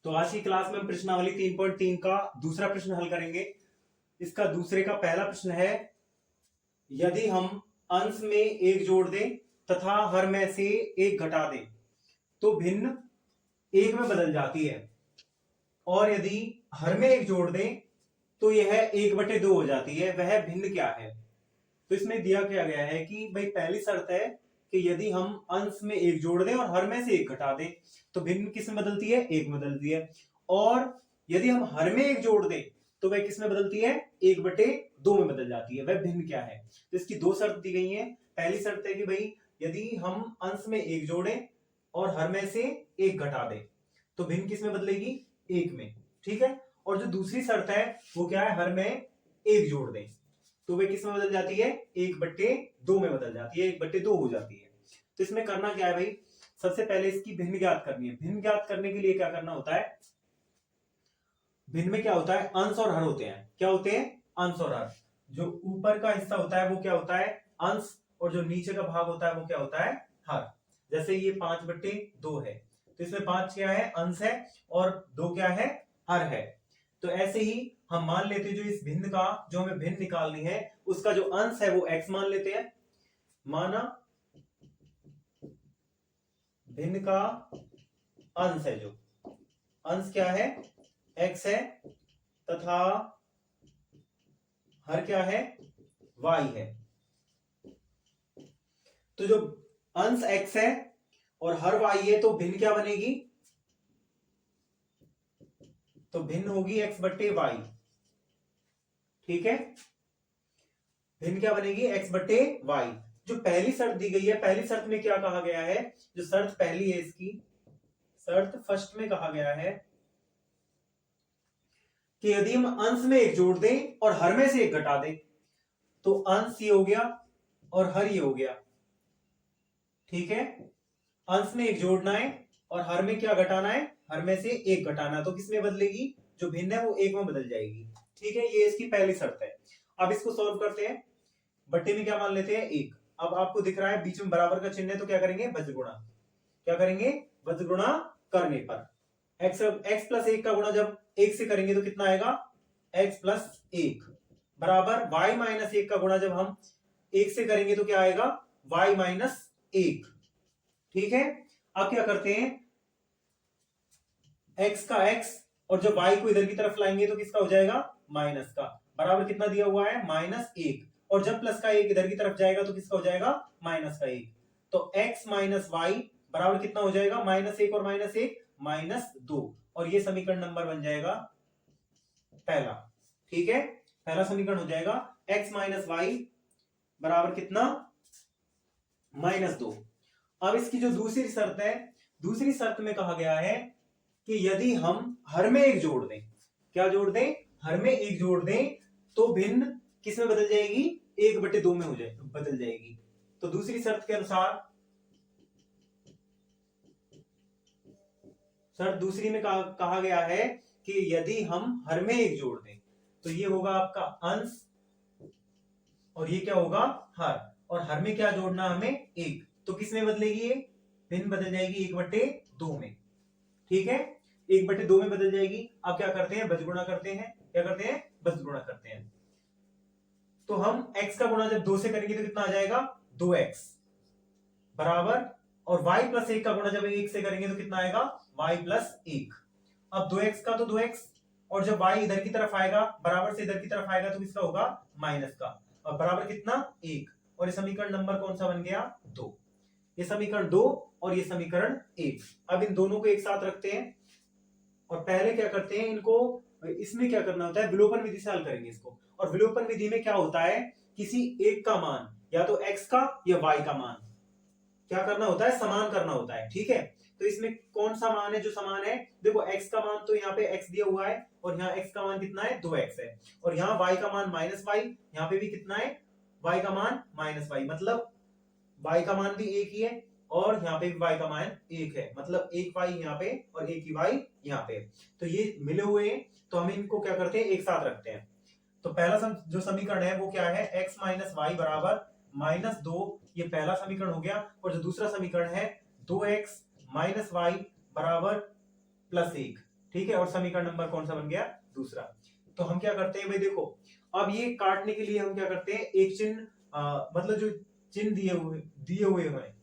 तो आज की क्लास में हम प्रश्नावली 3.3 का दूसरा प्रश्न हल करेंगे। इसका दूसरे का पहला प्रश्न है, यदि हम अंश में एक जोड़ दें तथा हर में से एक घटा दें तो भिन्न एक में बदल जाती है, और यदि हर में एक जोड़ दें तो यह 1/2 हो जाती है। वह भिन्न क्या है? तो इसमें दिया क्या गया है कि भाई पहली शर्त है कि यदि हम अंश में एक जोड़ दें और हर में से एक घटा दें तो भिन्न किस में बदलती है? एक में बदलती है। और यदि हम हर में एक जोड़ दें तो वह किस में बदलती है? 1/2 में बदल जाती है। वह भिन्न क्या है? तो इसकी दो शर्त दी गई है। पहली शर्त है कि भाई यदि हम अंश में एक जोड़ें और हर में से एक घटा दें तो भिन्न किस में बदलेगी? एक में। ठीक है। और जो दूसरी शर्त है वो क्या है? हर में एक जोड़ दें तो वे किस में बदल जाती है? 1/2 में बदल जाती है, 1/2 हो जाती है। तो इसमें करना क्या है भाई? सबसे पहले इसकी भिन्न ज्ञात करनी है। भिन्न ज्ञात करने के लिए क्या करना होता है? भिन्न में क्या होता है? अंश और हर होते हैं। क्या होते हैं? अंश और हर। जो ऊपर का हिस्सा होता है वो क्या होता है? अंश, और जो नीचे का भाग होता है वो क्या होता है? हर। जैसे ये 5/2 है तो इसमें 5 क्या है? अंश है, और 2 क्या है? हर है। तो ऐसे ही हम मान लेते हैं जो इस भिन्न का, जो हमें भिन्न निकालनी है उसका जो अंश है वो x मान लेते हैं। माना भिन्न का अंश है, जो अंश क्या है? x है, तथा हर क्या है? y है। तो जो अंश x है और हर y है तो भिन्न क्या बनेगी? तो भिन्न होगी x/y। ठीक है। भिन्न क्या बनेगी? x/y। जो पहली शर्त दी गई है, पहली शर्त में क्या कहा गया है? जो शर्त पहली है इसकी, शर्त फर्स्ट में कहा गया है कि यदि हम अंश में एक जोड़ दें और हर में से एक घटा दें तो अंश ये हो गया और हर ये हो गया। ठीक है। अंश में एक जोड़ना है और हर में क्या घटाना है? हर में से एक घटाना। तो किसमें बदलेगी? जो भिन्न है वो एक में बदल जाएगी। ठीक है। ये इसकी पहली शर्त है। अब इसको सॉल्व करते हैं। बट्टे में क्या मान लेते हैं? 1। अब आपको दिख रहा है बीच में बराबर का चिन्ह है तो क्या करेंगे? वज्र गुणा। क्या करेंगे? वज्र गुणा करने पर x+1 का गुणा जब 1 से करेंगे तो कितना आएगा? x+1 बराबर y-1 का गुणा जब हम 1 से करेंगे तो क्या आएगा? y-1। ठीक है। अब क्या करते हैं? x का x और जब y को इधर की तरफ लाएंगे तो किसका हो जाएगा? माइनस का। बराबर कितना दिया हुआ है? -1। और जब प्लस का 1 इधर की तरफ जाएगा तो किसका हो जाएगा? -1। तो x - y बराबर कितना हो जाएगा? -1 और -1 -2। और ये समीकरण नंबर बन जाएगा पहला। ठीक है। पहला समीकरण हो जाएगा x - y बराबर कितना? -2। अब इसकी जो दूसरी शर्त है, दूसरी शर्त में कहा गया है कि यदि हम हर में एक जोड़ दें, क्या जोड़ दें? हर में एक जोड़ दें तो भिन्न किस में बदल जाएगी? 1/2 में बदल जाएगी। तो दूसरी शर्त के अनुसार, शर्त दूसरी में कहा गया है कि यदि हम हर में एक जोड़ दें तो ये होगा आपका अंश और ये क्या होगा? हर। और हर में क्या जोड़ना हमें? 1। तो किस में बदलेगी? ये भिन्न बदल जाएगी 1/2 में। ठीक है। 1/2 में बदल जाएगी। अब क्या करते हैं? वज्र गुणा करते हैं। क्या करते हैं? वज्र गुणा करते हैं। तो हम x का गुणा जब 2 से करेंगे तो कितना आ जाएगा? 2x बराबर, और y+1 का गुणा जब 1 से करेंगे तो कितना आएगा? y+1। अब 2x का तो 2x, और जब y इधर की तरफ आएगा, बराबर से इधर की तरफ आएगा तो किसका होगा? माइनस का। और बराबर कितना? 1। और ये समीकरण नंबर कौन सा बन गया? 2। ये समीकरण 2 और ये समीकरण 1। अब इन दोनों को एक साथ रखते हैं और पहले क्या करते हैं? इनको, इसमें क्या करना होता है? विलोपन विधि से हल करेंगे इसको। और विलोपन विधि में क्या होता है? किसी एक का मान, या तो x का या y का मान क्या करना होता है? समान करना होता है। ठीक है। तो इसमें कौन सा मान है जो समान है? देखो x का मान तो यहाँ पे x दिया हुआ है, और यहाँ x का मान कितना है? 2x है। और यहाँ y का मान -y, यहाँ पे भी कितना है? y का मान -y, मतलब y का मान भी एक ही है और यहाँ पे भी y का मान 1 है, मतलब 1 y यहाँ पे और 1 ही y यहाँ पे। तो ये मिले हुए हैं तो हम इनको क्या करते हैं? एक साथ रखते हैं। तो पहला जो समीकरण है वो क्या है? x - y बराबर -2। ये पहला समीकरण हो गया। और जो दूसरा समीकरण है 2x - y बराबर +1। ठीक है, और समीकरण नंबर कौन सा बन गया, दूसरा। तो हम क्या करते हैं भाई, देखो अब ये काटने के लिए हम क्या करते हैं, एक चिन्ह मतलब जो चिन्ह दिए हुए हैं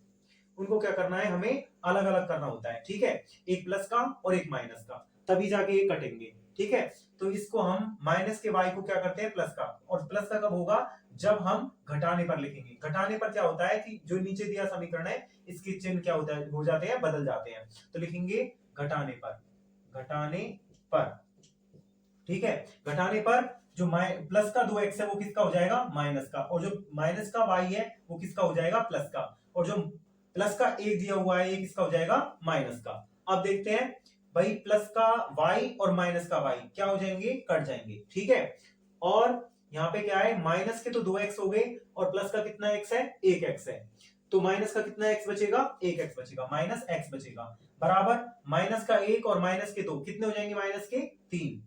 उनको क्या करना है, हमें अलग अलग करना होता है। ठीक है, एक प्लस का और एक माइनस का, तभी जाके ये कटेंगे। ठीक है, तो इसको हम माइनस के y को क्या करते हैं, प्लस का, और प्लस का कब होगा, जब हम घटाने पर लिखेंगे। घटाने पर क्या होता है कि जो नीचे दिया समीकरण है इसके चिन्ह क्या होता है, हो जाते हैं, बदल जाते हैं। तो लिखेंगे घटाने पर, घटाने पर। ठीक है, घटाने पर जो प्लस का 2x है वो किसका हो जाएगा, माइनस का, और जो माइनस का y है वो किसका हो जाएगा, प्लस का, और जो प्लस का एक दिया हुआ है ये किसका हो जाएगा, माइनस का। अब देखते हैं भाई, प्लस का y और माइनस का y क्या हो जाएंगे, कट जाएंगे। ठीक है, और यहाँ पे क्या है, माइनस के तो 2x हो गए और प्लस का कितना x है, 1x है। तो माइनस का कितना x बचेगा, 1x बचेगा, माइनस x बचेगा, बराबर माइनस का 1 और माइनस के 2 कितने हो जाएंगे, माइनस के 3,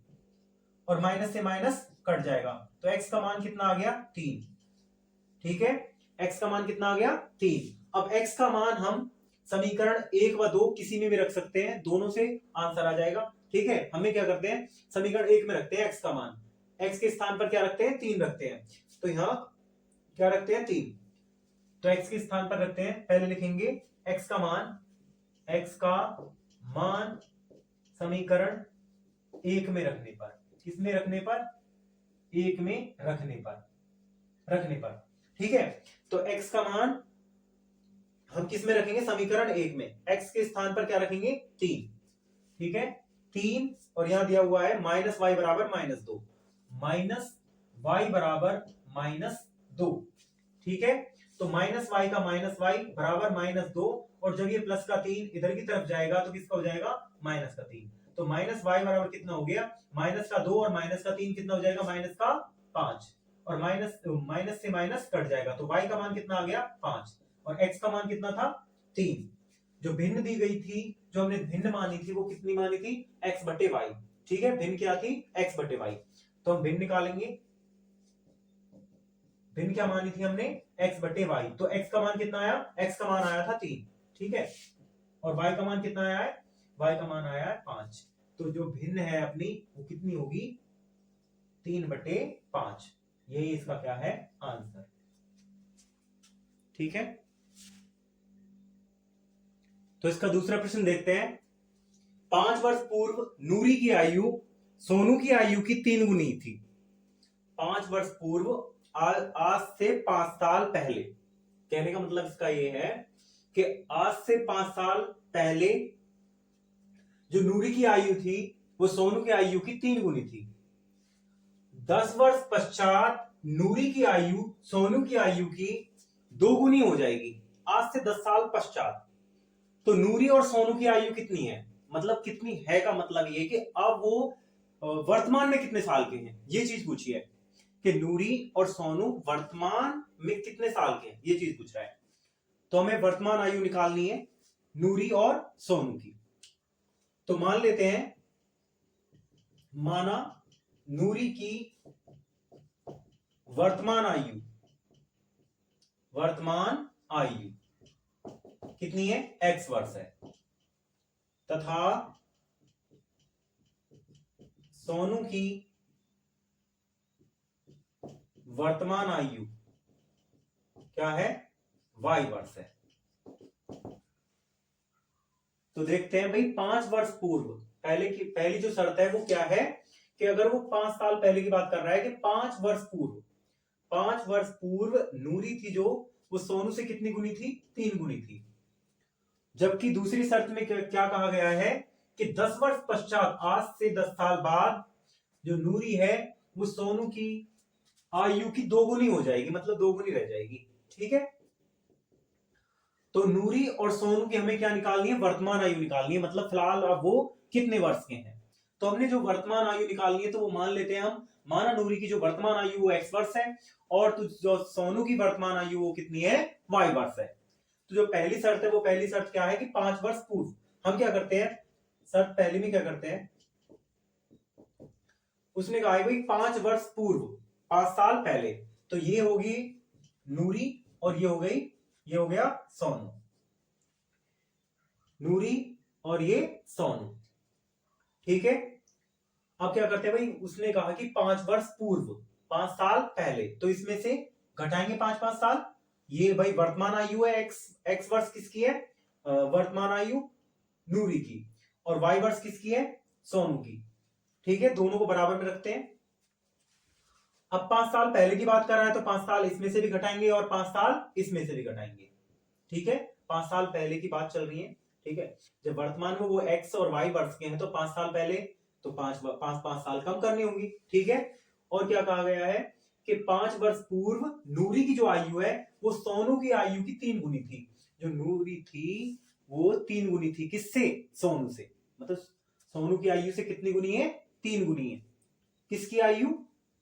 और माइनस से माइनस कट जाएगा। तो x का मान कितना आ गया, 3। ठीक है, x का मान कितना आ गया, 3। अब x का मान हम समीकरण 1 व 2 किसी में भी रख सकते हैं, दोनों से आंसर आ जाएगा। ठीक है, हमें क्या करते हैं, समीकरण 1 में रखते हैं x का मान, x के स्थान पर क्या रखते हैं, 3 रखते हैं। तो यहां क्या रखते हैं, 3। तो x के स्थान पर रखते हैं, पहले लिखेंगे x का मान, x का मान समीकरण 1 में रखने पर, किसमें रखने पर, 1 में रखने पर। ठीक है, तो x का मान हम किस में रखेंगे, समीकरण 1 में, x के स्थान पर क्या रखेंगे, 3। ठीक है, 3, और यहां दिया हुआ है माइनस वाई बराबर -2, माइनस वाई बराबर -2। ठीक है, तो माइनस वाई का माइनस वाई बराबर -2, और जब ये प्लस का 3 इधर की तरफ जाएगा तो किसका हो जाएगा, माइनस का 3। तो माइनस वाई बराबर कितना हो गया, माइनस का 2 और माइनस का 3 कितना हो जाएगा, माइनस का 5, और माइनस से माइनस कट जाएगा। तो y का मान कितना आ गया, 5, और x का मान कितना था, 3। जो भिन्न दी गई थी, जो हमने भिन्न मानी थी, वो कितनी मानी थी, x बटे वाई। ठीक है, भिन्न क्या थी, x बटे वाई। तो हम भिन्न निकालेंगे, भिन्न क्या मानी थी हमने, x बटे वाई। तो x का मान कितना आया, x का मान आया था 3। ठीक है, और y का मान कितना आया है, y का मान आया है 5। तो जो भिन्न है अपनी वो कितनी होगी, 3/5। यही इसका क्या है, आंसर। ठीक है, तो इसका दूसरा प्रश्न देखते हैं। 5 वर्ष पूर्व नूरी की आयु सोनू की आयु की 3 गुनी थी। 5 वर्ष पूर्व, आज से 5 साल पहले, कहने का मतलब इसका ये है कि आज से 5 साल पहले जो नूरी की आयु थी वो सोनू की आयु की 3 गुनी थी। 10 वर्ष पश्चात नूरी की आयु सोनू की आयु की 2 गुनी हो जाएगी, आज से 10 साल पश्चात। तो नूरी और सोनू की आयु कितनी है, मतलब कितनी है का मतलब ये कि अब वो वर्तमान में कितने साल के हैं, ये चीज पूछी है कि नूरी और सोनू वर्तमान में कितने साल के हैं, ये चीज पूछ रहा है। तो हमें वर्तमान आयु निकालनी है नूरी और सोनू की। तो मान लेते हैं, माना नूरी की वर्तमान आयु कितनी है, x वर्ष है, तथा सोनू की वर्तमान आयु क्या है, y वर्ष है। तो देखते हैं भाई, 5 वर्ष पूर्व, पहली जो शर्त है वो क्या है कि अगर वो 5 साल पहले की बात कर रहा है कि 5 वर्ष पूर्व नूरी थी जो, वो सोनू से कितनी गुनी थी, 3 गुनी थी। जबकि दूसरी शर्त में क्या कहा गया है कि 10 वर्ष पश्चात, आज से 10 साल बाद जो नूरी है वो सोनू की आयु की 2 गुनी हो जाएगी, मतलब 2 गुनी रह जाएगी। ठीक है, तो नूरी और सोनू की हमें क्या निकालनी है, वर्तमान आयु निकालनी है, मतलब फिलहाल अब वो कितने वर्ष के हैं। तो हमने जो वर्तमान आयु निकालनी है तो वो मान लेते हैं हम, माना नूरी की जो वर्तमान आयु वो x वर्ष है, और तो जो सोनू की वर्तमान आयु वो कितनी है, y वर्ष है। तो जो पहली शर्त है वो पहली शर्त क्या है कि 5 वर्ष पूर्व। हम क्या करते हैं, शर्त पहली में क्या करते हैं, उसने कहा है भाई 5 वर्ष पूर्व, 5 साल पहले। तो ये होगी नूरी और ये हो गई, ये हो गया सोनू, नूरी और ये सोनू। ठीक है। अब क्या करते हैं भाई, उसने कहा कि 5 वर्ष पूर्व, 5 साल पहले, तो इसमें से घटाएंगे 5-5 साल। ये भाई वर्तमान आयु है, एक्स वर्ष किसकी है, वर्तमान आयु नूरी की, और वाई वर्ष किसकी है, सोनू की। ठीक है, दोनों को बराबर में रखते हैं। अब 5 साल पहले की बात कर रहा है तो 5 साल इसमें से भी घटाएंगे और 5 साल इसमें से भी घटाएंगे। ठीक है, 5 साल पहले की बात चल रही है। ठीक है, जब वर्तमान में वो एक्स और वाई वर्ष के हैं तो 5 साल पहले, तो 5 साल कम करनी होंगी। ठीक है, और क्या कहा गया है कि 5 वर्ष पूर्व नूरी की जो आयु है वो सोनू की आयु की 3 गुनी थी। जो नूरी थी वो 3 गुनी थी, किससे, सोनू से। मतलब सोनू की आयु से कितनी गुनी है, 3 गुनी है। किसकी आयु,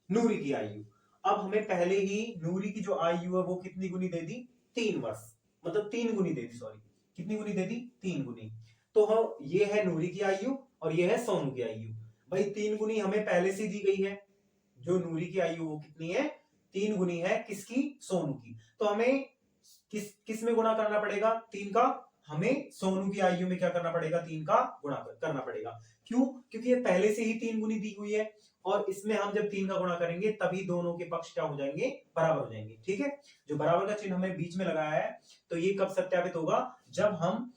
नूरी की आयु। अब हमें पहले ही नूरी की जो आयु है वो कितनी गुनी दे दी, 3 वर्ष, मतलब 3 गुनी दे दी, सॉरी कितनी गुनी दे दी, 3 गुनी। तो हम, ये है नूरी की आयु और ये है सोनू की आयु। भाई 3 गुनी हमें पहले से दी गई है, जो नूरी की आयु वो कितनी है, 3 गुनी है, किसकी, सोनू की। तो हमें किस में गुणा करना पड़ेगा, 3 का। हमें सोनू की आयु में क्या करना पड़ेगा, 3 का गुणा करना पड़ेगा। क्यों, क्योंकि ये पहले से ही 3 गुनी दी हुई है, और इसमें हम जब 3 का गुणा करेंगे तभी दोनों के पक्ष क्या हो जाएंगे, बराबर हो जाएंगे। ठीक है, जो बराबर का चिन्ह हमें बीच में लगाया है, तो ये कब सत्यापित होगा, जब हम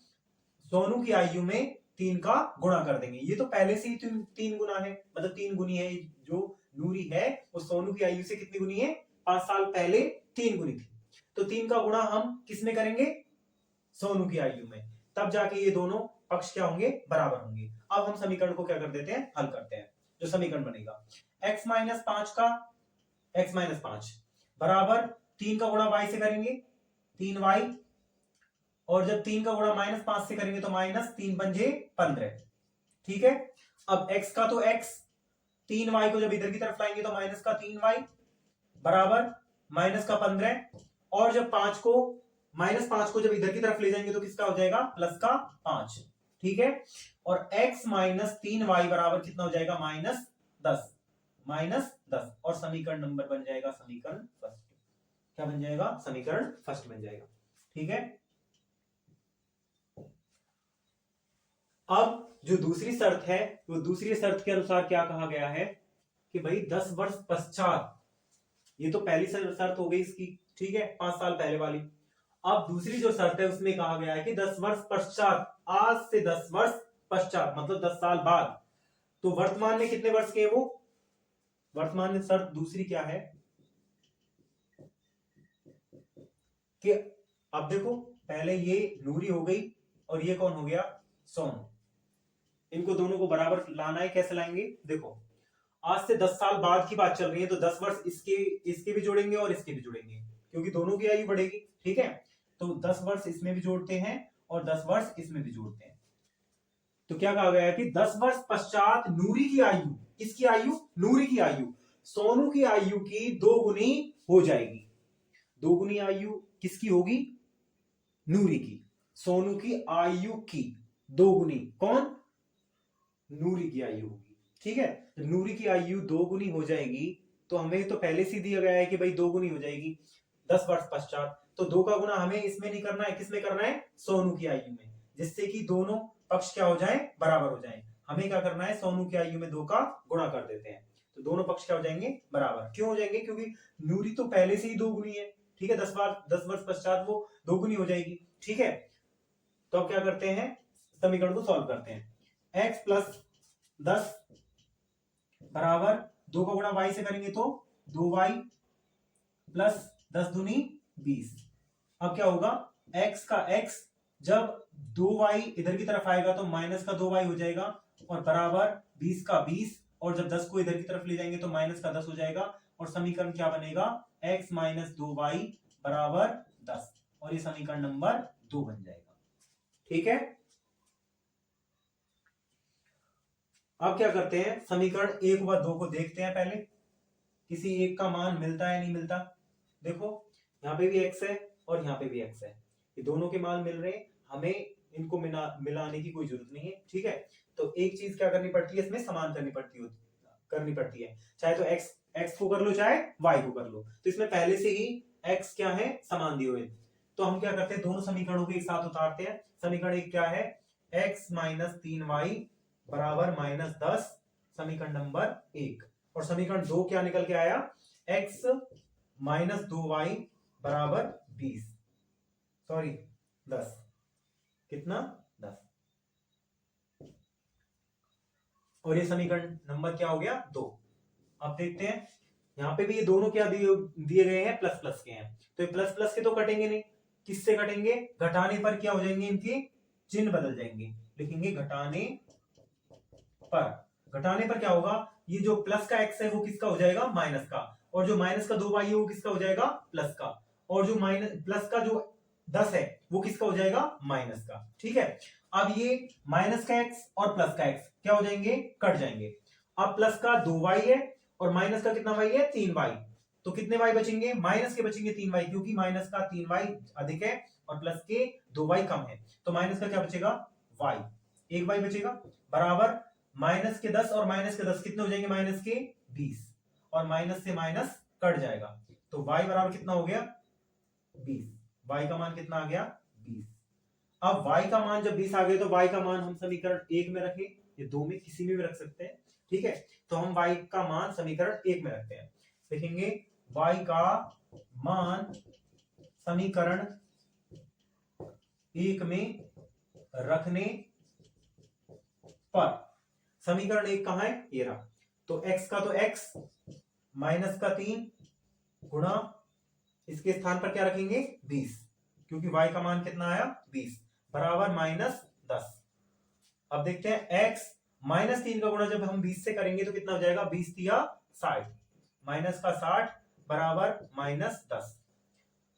सोनू की आयु में 3 का गुणा कर देंगे। ये तो पहले से ही 3 गुना है, मतलब 3 गुनी है। जो नूरी है वो सोनू की आयु से कितनी गुनी है, 5 साल पहले 3 गुनी थी। तो 3 का गुणा हम किस में करेंगे, सोनू की आयु में, तब जाके ये दोनों पक्ष क्या होंगे, बराबर होंगे। अब हम समीकरण को क्या कर देते हैं, हल करते हैं। जो समीकरण बनेगा x माइनस 5 का x माइनस 5 बराबर 3 का गुणा y से करेंगे 3y, और जब 3 का गुणा -5 से करेंगे तो -3 पंजे 15। ठीक है, अब x का तो x, 3y को जब इधर की तरफ लाएंगे तो माइनस का 3y बराबर माइनस का 15, और जब -5 को जब इधर की तरफ ले जाएंगे तो किसका हो जाएगा, प्लस का 5। ठीक है, और x माइनस 3y बराबर कितना हो जाएगा, -10 और समीकरण नंबर बन जाएगा समीकरण फर्स्ट। क्या बन जाएगा, समीकरण फर्स्ट बन जाएगा। ठीक है, अब जो दूसरी शर्त है, वो दूसरी शर्त के अनुसार क्या कहा गया है कि भाई 10 वर्ष पश्चात, ये तो पहली शर्त हो गई इसकी। ठीक है, 5 साल पहले वाली। अब दूसरी जो शर्त है उसमें कहा गया है कि 10 वर्ष पश्चात, आज से 10 वर्ष पश्चात मतलब 10 साल बाद। तो वर्तमान में कितने वर्ष के हैं वो, वर्तमान में शर्त दूसरी क्या है कि अब देखो, पहले ये नूरी हो गई और ये कौन हो गया, सोनू। इनको दोनों को बराबर लाना है, कैसे लाएंगे, देखो आज से 10 साल बाद की बात चल रही है, तो 10 वर्ष इसके भी जोड़ेंगे और इसके भी जोड़ेंगे, क्योंकि दोनों की आयु बढ़ेगी। ठीक है, तो 10 वर्ष इसमें भी जोड़ते हैं और 10 वर्ष इसमें भी जोड़ते हैं। तो क्या कहा गया है कि 10 वर्ष पश्चात नूरी की आयु, किसकी आयु, नूरी की आयु सोनू की आयु की 2 गुनी हो जाएगी। 2 गुनी आयु किसकी होगी, नूरी की। सोनू की आयु की 2 गुनी कौन, नूरी की आयु होगी। ठीक है, तो नूरी की आयु 2 गुनी हो जाएगी, तो हमें तो पहले से दिया गया है कि भाई 2 गुनी हो जाएगी 10 वर्ष पश्चात। तो 2 का गुना हमें इसमें नहीं करना है, किसमें करना है, सोनू की आयु में, जिससे कि दोनों पक्ष क्या हो जाए, बराबर हो जाए। हमें क्या करना है, सोनू की आयु में 2 का गुणा कर देते हैं, तो दोनों पक्ष क्या हो जाएंगे, बराबर। क्यों हो जाएंगे, क्योंकि नूरी तो पहले से ही 2 गुनी है। ठीक है, 10 वर्ष पश्चात वो 2 गुनी हो जाएगी। ठीक है, तो अब क्या करते हैं, समीकरण को सॉल्व करते हैं। x प्लस 10 बराबर 2 का गुणा y से करेंगे तो 2y प्लस 10 दूनी 20। अब क्या होगा, x का x, जब 2y इधर की तरफ आएगा तो माइनस का 2y हो जाएगा, और बराबर 20 का 20, और जब 10 को इधर की तरफ ले जाएंगे तो माइनस का 10 हो जाएगा, और समीकरण क्या बनेगा, x माइनस 2y बराबर 10, और ये समीकरण नंबर 2 बन जाएगा। ठीक है, अब क्या करते हैं, समीकरण 1 व 2 को देखते हैं। पहले किसी एक का मान मिलता है नहीं मिलता। देखो यहाँ पे भी x है और यहाँ पे भी x है, ये दोनों के मान मिल रहे हैं, हमें इनको मिलाने की कोई जरूरत नहीं है। ठीक है, तो एक चीज क्या करनी पड़ती है, इसमें समान करनी पड़ती है, चाहे तो x को कर लो चाहे y को कर लो। तो इसमें पहले से ही x क्या है, समान दिए हुए, तो हम क्या करते हैं, दोनों समीकरणों को एक साथ उतारते हैं। समीकरण 1 क्या है, x माइनस 3y बराबर -10 समीकरण नंबर 1। और समीकरण 2 क्या निकल के आया, x - 2y बराबर 20, सॉरी 10, कितना 10। और ये समीकरण नंबर क्या हो गया 2। अब देखते हैं यहाँ पे भी ये दोनों क्या दिए गए हैं, प्लस प्लस के हैं, तो ये प्लस प्लस के तो कटेंगे नहीं, किससे कटेंगे, घटाने पर क्या हो जाएंगे, इनके चिन्ह बदल जाएंगे। लिखेंगे घटाने पर क्या होगा, ये जो प्लस का x है वो किसका हो जाएगा, माइनस का, और जो माइनस का 2y है वो किसका हो जाएगा, प्लस का, और जो माइनस प्लस का जो 10 है वो किसका हो जाएगा, माइनस का। ठीक है, अब ये माइनस का x और प्लस का x क्या हो जाएंगे, कट जाएंगे। अब प्लस का 2y है और माइनस का कितना y है, 3y, तो कितने y बचेंगे, माइनस के बचेंगे 3y, क्योंकि माइनस का 3y अधिक है और प्लस के 2y कम है, तो माइनस का क्या बचेगा, y, 1y बचेगा, बराबर माइनस के 10 और माइनस के 10 कितने हो जाएंगे, माइनस के 20, और माइनस से माइनस कट जाएगा, तो y बराबर कितना हो गया, 20। y का मान कितना आ गया, 20। अब y का मान जब 20 आ गया तो y का मान हम समीकरण 1 में रखें, ये 2 में किसी में भी रख सकते हैं। ठीक है, तो हम y का मान समीकरण 1 में रखते हैं, लिखेंगे y का मान समीकरण 1 में रखने पर, समीकरण 1 कहां है, ये रहा, तो x का तो x माइनस का 3 गुणा इसके स्थान पर क्या रखेंगे 20, क्योंकि y का मान कितना आया 20, बराबर -10। अब देखते हैं x -3 का गुणा जब हम 20 से करेंगे तो कितना हो जाएगा, 20 या 60, माइनस का 60 बराबर -10,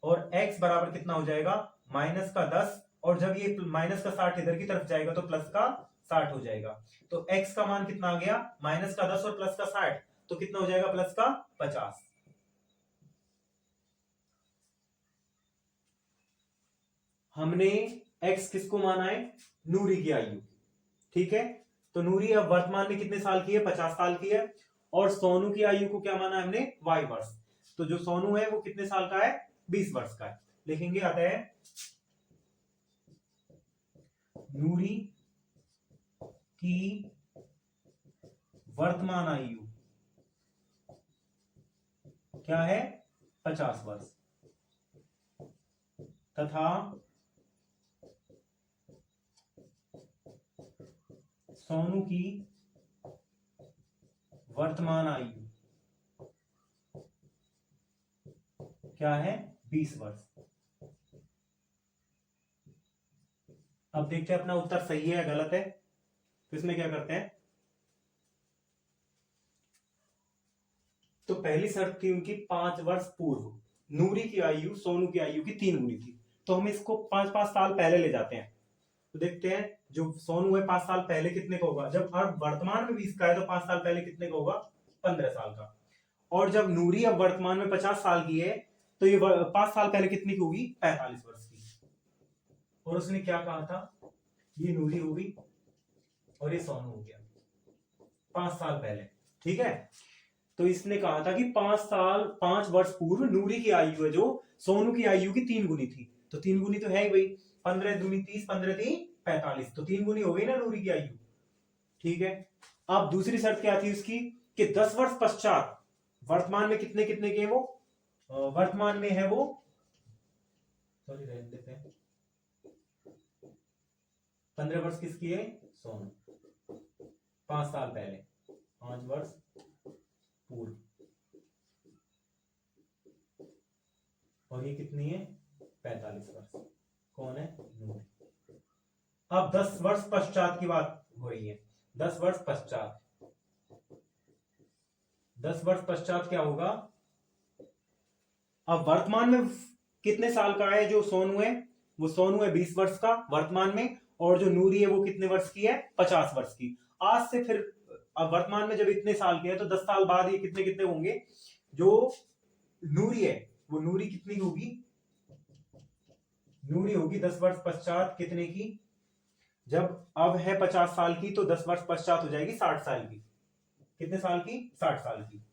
और x बराबर कितना हो जाएगा, माइनस का 10, और जब ये माइनस का 60 इधर की तरफ जाएगा तो प्लस का 60 हो जाएगा, तो x का मान कितना आ गया, माइनस का 10 और प्लस का 60, तो कितना हो जाएगा, प्लस का 50। हमने x किसको माना है, नूरी की आयु। ठीक है, तो नूरी अब वर्तमान में कितने साल की है, 50 साल की है, और सोनू की आयु को क्या माना है हमने, y वर्ष, तो जो सोनू है वो कितने साल का है, 20 वर्ष का है। लिखेंगे अतः नूरी की वर्तमान आयु क्या है, 50 वर्ष, तथा सोनू की वर्तमान आयु क्या है, 20 वर्ष। अब देखते हैं अपना उत्तर सही है या गलत है, तो इसमें क्या करते हैं, तो पहली शर्त थी उनकी 5 वर्ष पूर्व नूरी की आयु सोनू की आयु की 3 गुनी थी, तो हम इसको 5-5 साल पहले ले जाते हैं, तो देखते हैं जो सोनू है 5 साल पहले कितने का होगा, जब अब वर्तमान में 20 का है तो 5 साल पहले कितने का होगा, 15 साल का, और जब नूरी अब वर्तमान में 50 साल की है तो ये 5 साल पहले कितनी की होगी, 45 वर्ष की। और उसने क्या कहा था, ये नूरी होगी और ये सोनू हो गया 5 साल पहले। ठीक है, तो इसने कहा था कि 5 वर्ष पूर्व नूरी की आयु है जो सोनू की आयु की 3 गुनी थी, तो 3 गुनी तो है ही भाई, 15 दूनी 30, 15 3 45, तो 3 गुनी हो गई ना नूरी की आयु। ठीक है, अब दूसरी शर्त क्या थी उसकी, कि 10 वर्ष पश्चात वर्तमान में कितने कितने के वो, वर्तमान में है वो, सॉरी रहने देते हैं, 15 वर्ष किसकी है, सोनू, 5 साल पहले, 5 वर्ष पूर्व, और ये कितनी है, 45 वर्ष, कौन है, नूरी। अब 10 वर्ष पश्चात की बात हो रही है, 10 वर्ष पश्चात, 10 वर्ष पश्चात क्या होगा, अब वर्तमान में कितने साल का है जो सोनू है, वो सोनू है 20 वर्ष का वर्तमान में, और जो नूरी है वो कितने वर्ष की है, 50 वर्ष की। आज से फिर अब वर्तमान में जब इतने साल के हैं तो 10 साल बाद ये कितने कितने होंगे, जो नूरी है वो नूरी कितनी होगी, नूरी होगी 10 वर्ष पश्चात कितने की, जब अब है 50 साल की तो 10 वर्ष पश्चात हो जाएगी 60 साल की, कितने साल की, 60 साल की।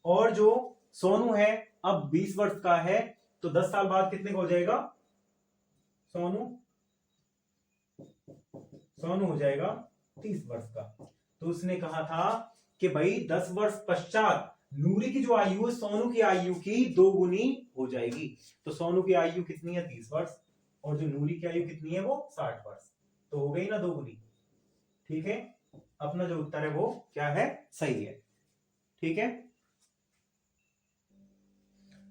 और जो सोनू है अब 20 वर्ष का है तो 10 साल बाद कितने का हो जाएगा, सोनू हो जाएगा 30 वर्ष का। तो उसने कहा था कि भाई 10 वर्ष पश्चात नूरी की जो आयु है सोनू की आयु की 2 गुनी हो जाएगी। तो सोनू की आयु कितनी है 30 वर्ष, और जो नूरी की आयु कितनी है वो 60 वर्ष। तो हो गई ना 2 गुनी। ठीक है, अपना जो उत्तर है वो क्या है, सही है। ठीक है,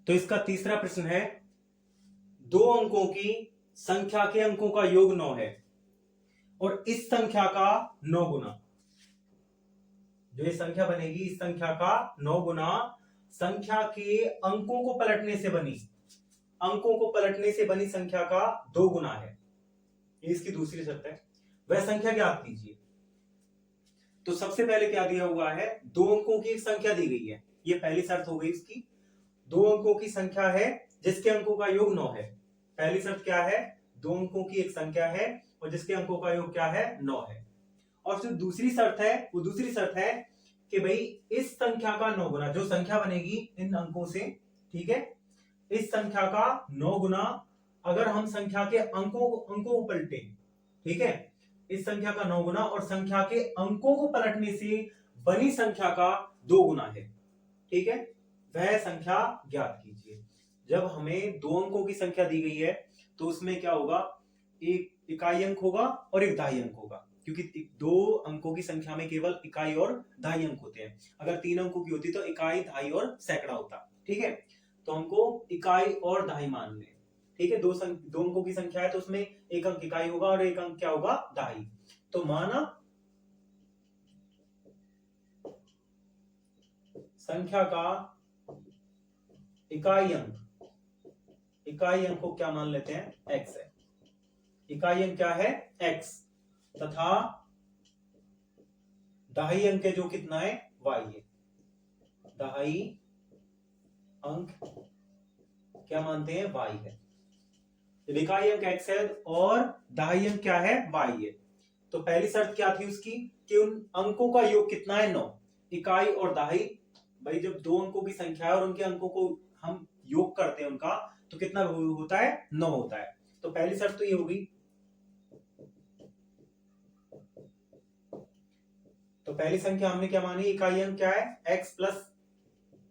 तो इसका तीसरा प्रश्न है, 2 अंकों की संख्या के अंकों का योग 9 है और इस संख्या का 9 गुना, जो ये संख्या बनेगी इस संख्या का 9 गुना संख्या के अंकों को पलटने से बनी, अंकों को पलटने से बनी संख्या का 2 गुना है। ये इसकी दूसरी शर्त है। वह संख्या ज्ञात कीजिए। तो सबसे पहले क्या दिया हुआ है, 2 अंकों की एक संख्या दी गई है, ये पहली शर्त हो गई इसकी। 2 अंकों की संख्या है जिसके अंकों का योग 9 है। पहली शर्त क्या है, 2 अंकों की एक संख्या है और जिसके अंकों का योग क्या है, 9 है। और जो दूसरी शर्त है वो दूसरी शर्त है कि भाई इस संख्या का 9 गुना, जो संख्या बनेगी इन अंकों से, ठीक है, इस संख्या का 9 गुना अगर हम संख्या के अंकों को पलटे, ठीक है, इस संख्या का 9 गुना और संख्या के अंकों को पलटने से बनी संख्या का 2 गुना है। ठीक है, वह संख्या ज्ञात कीजिए। जब हमें 2 अंकों की संख्या दी गई है तो उसमें क्या होगा, एक इकाई अंक होगा और एक दहाई अंक होगा, क्योंकि 2 अंकों की संख्या में केवल इकाई और दहाई अंक होते हैं। अगर 3 अंकों की होती तो इकाई, दहाई और सैकड़ा होता। ठीक है, तो हमको इकाई और दहाई मान लें। ठीक है, 2 अंकों की संख्या है तो उसमें एक अंक इकाई होगा और एक अंक क्या होगा, दहाई। तो माना संख्या का इकाई अंक को क्या मान लेते हैं, x है। इकाई अंक क्या है, x, तथा दहाई अंक है जो कितना है, y है। दहाई अंक क्या मानते हैं, y है। जब इकाई अंक x है और दहाई अंक क्या है, y है, तो पहली शर्त क्या थी उसकी कि उन अंकों का योग कितना है, 9। इकाई और दहाई, भाई जब 2 अंकों की संख्या है और उनके अंकों को हम योग करते हैं उनका, तो कितना होता है, 9 होता है। तो पहली शर्त तो ये होगी। तो पहली संख्या हमने क्या मानी, इकाई अंक क्या है, x प्लस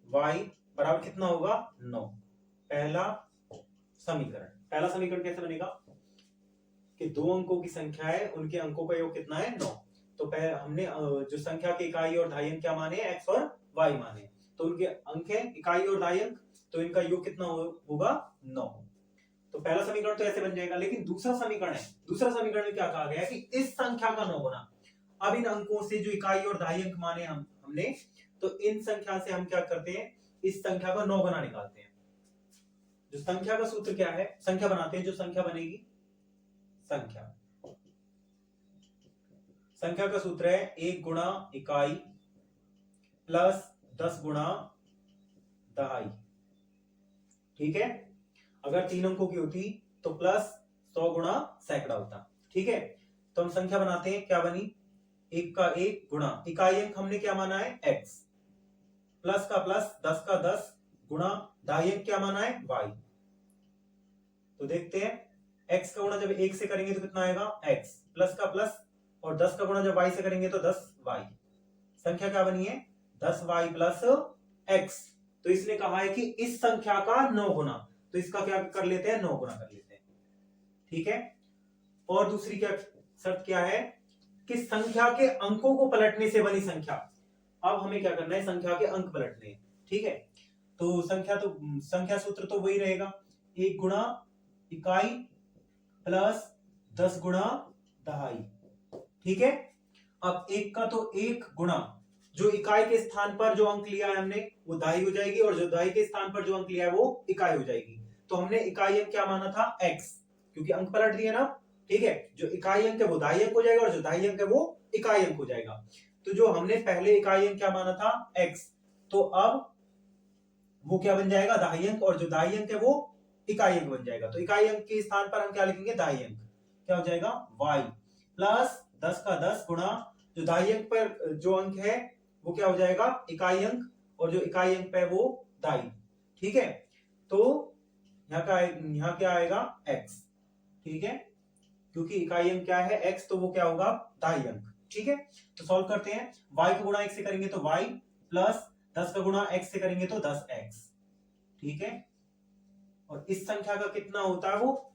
y बराबर कितना होगा, 9। पहला समीकरण कैसे बनेगा कि 2 अंकों की संख्या है, उनके अंकों का योग कितना है, 9। तो हमने जो संख्या के इकाई और दहाई अंक क्या माने, x और y माने, तो उनके अंक है इकाई और दहाई अंक, तो इनका योग कितना होगा, 9। तो पहला समीकरण तो ऐसे बन जाएगा। लेकिन दूसरा समीकरण में क्या कहा गया है कि इस संख्या का 9 गुना। अब इन अंकों से जो इकाई और दहाई अंक माने हमने, तो इन संख्या से हम क्या करते हैं, इस संख्या का 9 गुना निकालते हैं। जो संख्या का सूत्र क्या है, संख्या बनाते हैं, जो संख्या बनेगी, संख्या का सूत्र है 1 गुणा इकाई प्लस 10 गुणा दहाई। ठीक है, अगर 3 अंकों की होती तो प्लस 100 गुणा सैकड़ा होता। ठीक है, तो हम संख्या बनाते हैं, क्या बनी, 1 का 1 गुणा इकाई अंक हमने क्या माना है, x, प्लस का प्लस 10 का 10 गुणा दहाई अंक क्या माना है, y। तो देखते हैं, x का गुणा जब 1 से करेंगे तो कितना आएगा, x, प्लस का प्लस और 10 का गुणा जब y से करेंगे तो 10y। संख्या क्या बनी है, 10y प्लस x। तो इसने कहा है कि इस संख्या का 9 गुना, तो इसका क्या कर लेते हैं, 9 गुना कर लेते हैं। ठीक है, और दूसरी क्या शर्त क्या है कि संख्या के अंकों को पलटने से बनी संख्या। अब हमें क्या करना है, संख्या के अंक पलटने हैं। ठीक है, तो संख्या सूत्र तो वही रहेगा, 1 गुणा इकाई प्लस 10 गुणा दहाई। ठीक है, अब 1 का तो 1 गुणा, जो इकाई के स्थान पर जो अंक लिया है हमने वो दहाई हो जाएगी, और जो दहाई के स्थान पर जो अंक लिया है वो इकाई हो जाएगी। तो हमने इकाई अंक क्या माना था, x, क्योंकि अंक पलट दिए ना। ठीक है, जो इकाई अंक है वो दहाई अंक हो जाएगा और जो दहाई अंक है वो इकाई अंक हो जाएगा। तो जो हमने पहले इकाई अंक क्या माना था, x, तो अब वो क्या बन जाएगा, दहाई अंक, और जो दहाई अंक है वो इकाई अंक बन जाएगा। तो इकाई अंक के स्थान पर हम क्या लिखेंगे, दहाई अंक, क्या हो जाएगा, y प्लस 10 का 10 गुणा जो दहाई अंक पर जो अंक है वो क्या हो जाएगा, इकाई अंक, और जो इकाई अंक पे वो दहाई। ठीक है, तो यहाँ क्या आएगा, x। ठीक है, क्योंकि इकाई अंक क्या है, x, तो वो क्या होगा, दहाई अंक। ठीक है, तो सॉल्व करते हैं। y का गुणा x से करेंगे तो y प्लस 10 का गुणा x से करेंगे तो 10x, ठीक है। और इस संख्या का कितना होता है, वो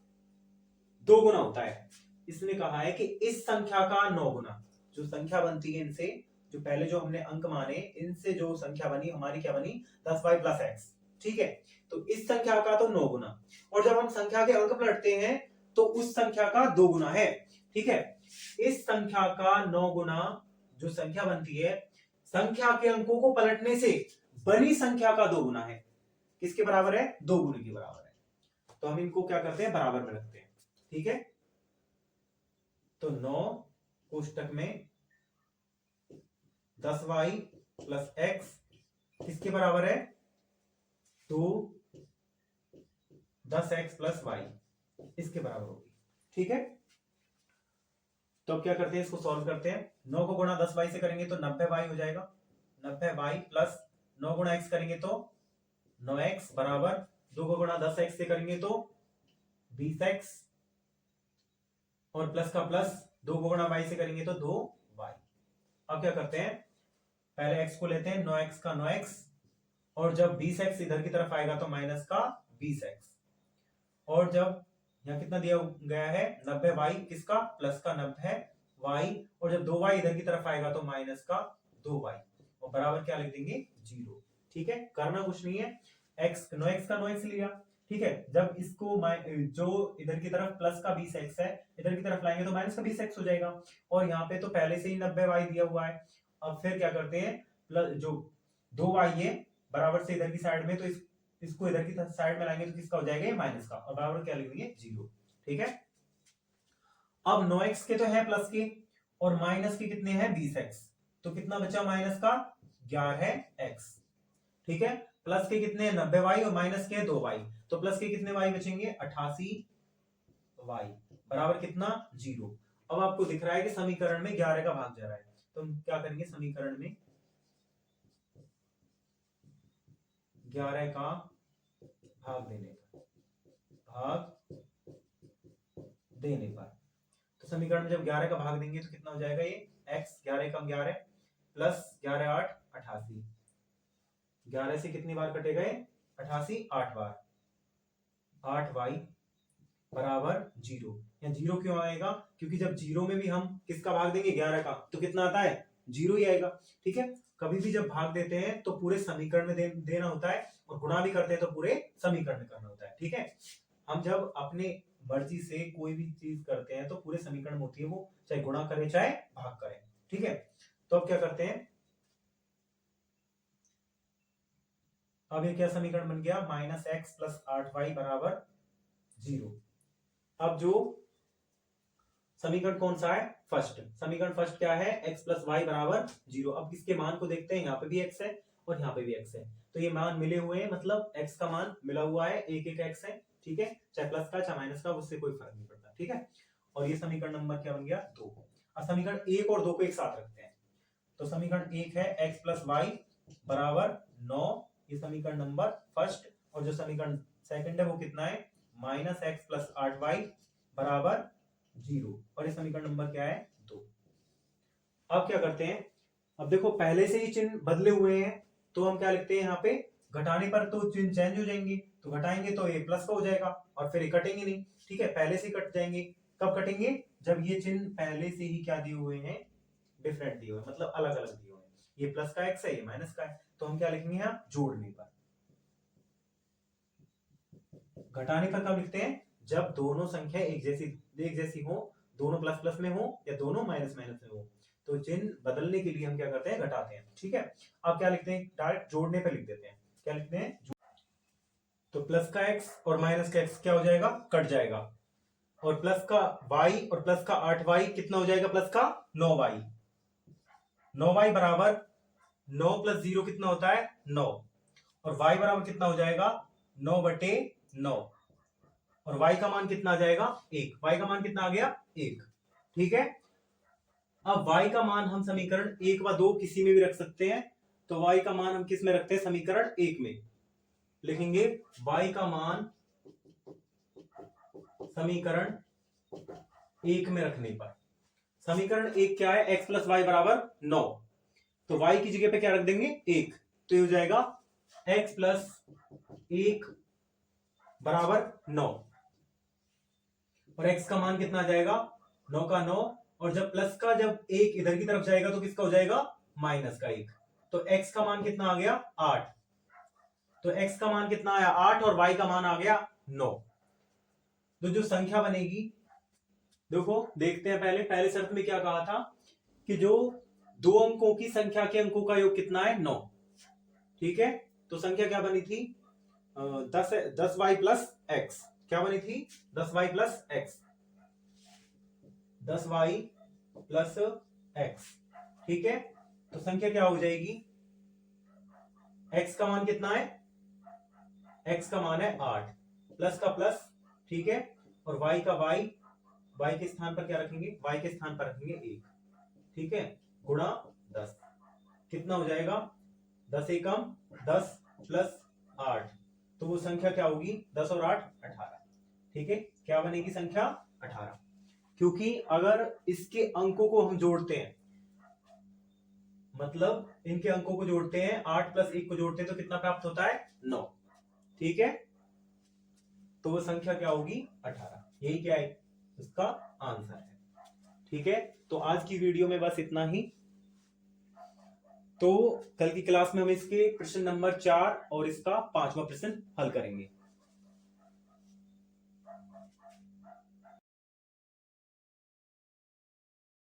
2 गुना होता है। इसने कहा है कि इस संख्या का 9 गुना, जो संख्या बनती है इनसे, जो पहले जो हमने अंक माने, इनसे जो संख्या बनी हमारी क्या बनी, 10y प्लस x, ठीक है। तो इस संख्या का तो 9 गुना, और जब हम संख्या के अंक पलटते हैं तो उस संख्या का 2 गुना है, ठीक है। इस संख्या का 9 गुना जो संख्या बनती है, संख्या के अंकों को पलटने से बनी संख्या का 2 गुना है। किसके बराबर है, 2 गुने के बराबर है। तो हम इनको क्या करते हैं, बराबर में रखते हैं, ठीक है। तो 9 कोष्टक में 10y प्लस x किसके बराबर है, तो 10x प्लस y इसके बराबर होगी, ठीक है। तो अब क्या करते हैं, इसको सॉल्व करते हैं। 9 को गुणा 10y से करेंगे तो 90y हो जाएगा, 90y प्लस 9 गुणा x करेंगे तो 9x बराबर 2 को गुणा 10x से करेंगे तो 20x, और प्लस का प्लस 2 को गुणा y से करेंगे तो 2y। अब क्या करते हैं, पहले x को लेते हैं, 9x का 9x, और जब 20x इधर की तरफ आएगा तो माइनस का 20x, और जब यहाँ कितना दिया गया है 90y, किसका, प्लस का 90y, और जब 2y इधर की तरफ आएगा तो माइनस का 2y, और बराबर क्या लिख देंगे 0, ठीक है। करना कुछ नहीं है, x 9x का 9x लिया, ठीक है। जब इसको जो इधर की तरफ प्लस का 20x है, इधर की तरफ लाएंगे तो माइनस का 20x हो जाएगा, और यहाँ पे तो पहले से ही 90y दिया हुआ है। अब फिर क्या करते हैं, प्लस जो 2y है बराबर से इधर की साइड में, तो इसको इधर की साइड में लाएंगे तो किसका हो जाएगा, माइनस का, और बराबर क्या लिख देंगे 0, ठीक है। अब 9x के तो है प्लस के, और माइनस के कितने हैं 20x, तो कितना बचा माइनस का 11x, ठीक है। प्लस के कितने 90y, और माइनस के 2y, तो प्लस के कितने y बचेंगे 88y, बराबर कितना 0। अब आपको दिख रहा है कि समीकरण में 11 का भाग जा रहा है, तो हम क्या करेंगे, समीकरण में 11 का भाग देने पर, तो समीकरण में जब 11 का भाग देंगे तो कितना हो जाएगा, ये x 11 कम 11 प्लस 11 8 88, 11 से कितनी बार कटेगा ये 88, 8 बार, 8y बराबर 0। या 0 क्यों आएगा, क्योंकि जब 0 में भी हम किसका भाग देंगे 11 का, तो कितना आता है 0 ही आएगा, ठीक है। कभी भी जब भाग देते हैं तो पूरे समीकरण में देना होता है, और गुणा भी करते हैं तो पूरे समीकरण में करना होता है, ठीक है। हम जब अपने मर्जी से कोई भी चीज करते हैं तो पूरे समीकरण में होती है, वो चाहे गुणा करे चाहे भाग करे, ठीक है। तो अब क्या करते हैं, अब ये क्या समीकरण बन गया, माइनस एक्स प्लस 8y बराबर 0। अब जो समीकरण कौन सा है, फर्स्ट समीकरण, फर्स्ट क्या है, x प्लस वाई बराबर 0। अब इसके मान को देखते हैं, यहाँ पे भी x है और यहाँ पे भी x है, तो ये मान मिले हुए हैं, मतलब x का मान मिला हुआ है, एक एक x है, ठीक है, चाहे प्लस का चाहे माइनस का, उससे कोई फर्क नहीं पड़ता, ठीक है। और ये समीकरण नंबर क्या बन गया 2। अब समीकरण 1 और 2 को एक साथ रखते हैं, तो समीकरण 1 है x प्लस वाई बराबर 9, ये समीकरण नंबर फर्स्ट, और जो समीकरण सेकंड है वो कितना है, माइनस एक्स प्लस 8y बराबर 0, और ये समीकरण नंबर क्या है 2। अब क्या करते हैं, अब देखो पहले से ही चिन्ह बदले हुए हैं, तो हम क्या लिखते हैं, यहाँ पे घटाने पर तो चिन्ह चेंज हो जाएंगे, तो घटाएंगे तो ये प्लस का हो जाएगा, और फिर ये कटेंगे नहीं, ठीक है, पहले से कट जाएंगे। कब कटेंगे, जब ये चिन्ह पहले से ही क्या दिए हुए हैं, डिफरेंट दिए हुए, मतलब अलग अलग दिए हुए हैं, ये प्लस का x है, ये माइनस का है, तो हम क्या लिखेंगे यहाँ जोड़ने पर। घटाने पर कब लिखते हैं, जब दोनों संख्या एक जैसी हो, दोनों प्लस प्लस में हो या दोनों माइनस माइनस में हो, तो चिन्ह बदलने के लिए हम क्या करते हैं, घटाते हैं, ठीक है। अब क्या लिखते हैं, डायरेक्ट जोड़ने पे लिख देते हैं, क्या लिखते हैं, तो प्लस का x और माइनस का x क्या हो जाएगा, कट जाएगा, और प्लस का y और प्लस का 8y कितना हो जाएगा, प्लस का 9y, 9y बराबर 9 प्लस 0 कितना होता है 9, और y बराबर कितना हो जाएगा 9/9, और y का मान कितना आ जाएगा 1, y का मान कितना आ गया 1, ठीक है। अब y का मान हम समीकरण 1 व 2 किसी में भी रख सकते हैं, तो y का मान हम किस में रखते हैं, समीकरण 1 में लिखेंगे, y का मान समीकरण 1 में रखने पर, समीकरण 1 क्या है, x प्लस वाई बराबर 9, तो y की जगह पे क्या रख देंगे 1, तो ये हो जाएगा x प्लस 1 बराबर 9, और x का मान कितना आ जाएगा 9 का 9, और जब प्लस का जब 1 इधर की तरफ जाएगा तो किसका हो जाएगा माइनस का 1, तो x का मान कितना आ गया 8, तो x का मान कितना आया 8 और y का मान आ गया 9। तो जो संख्या बनेगी, देखो देखते हैं पहले शर्त में क्या कहा था कि जो दो अंकों की संख्या के अंकों का योग कितना है 9, ठीक है। तो संख्या क्या बनी थी 10y प्लस एक्स, क्या बनी थी 10y plus x, 10y plus x, ठीक है। तो संख्या क्या हो जाएगी, x का मान कितना है, x का मान है 8, प्लस का प्लस, ठीक है, और y का y के स्थान पर क्या रखेंगे, y के स्थान पर रखेंगे 1, ठीक है, गुणा 10, कितना हो जाएगा 10 एकम 10 प्लस 8, तो वो संख्या क्या होगी 10 और 8 18, ठीक है। क्या बनेगी संख्या 18, क्योंकि अगर इसके अंकों को हम जोड़ते हैं, मतलब इनके अंकों को जोड़ते हैं, 8 प्लस 1 को जोड़ते हैं तो कितना प्राप्त होता है 9, ठीक है। तो वो संख्या क्या होगी 18, यही क्या है इसका आंसर है, ठीक है। तो आज की वीडियो में बस इतना ही, तो कल की क्लास में हम इसके प्रश्न नंबर 4 और इसका 5वां प्रश्न हल करेंगे।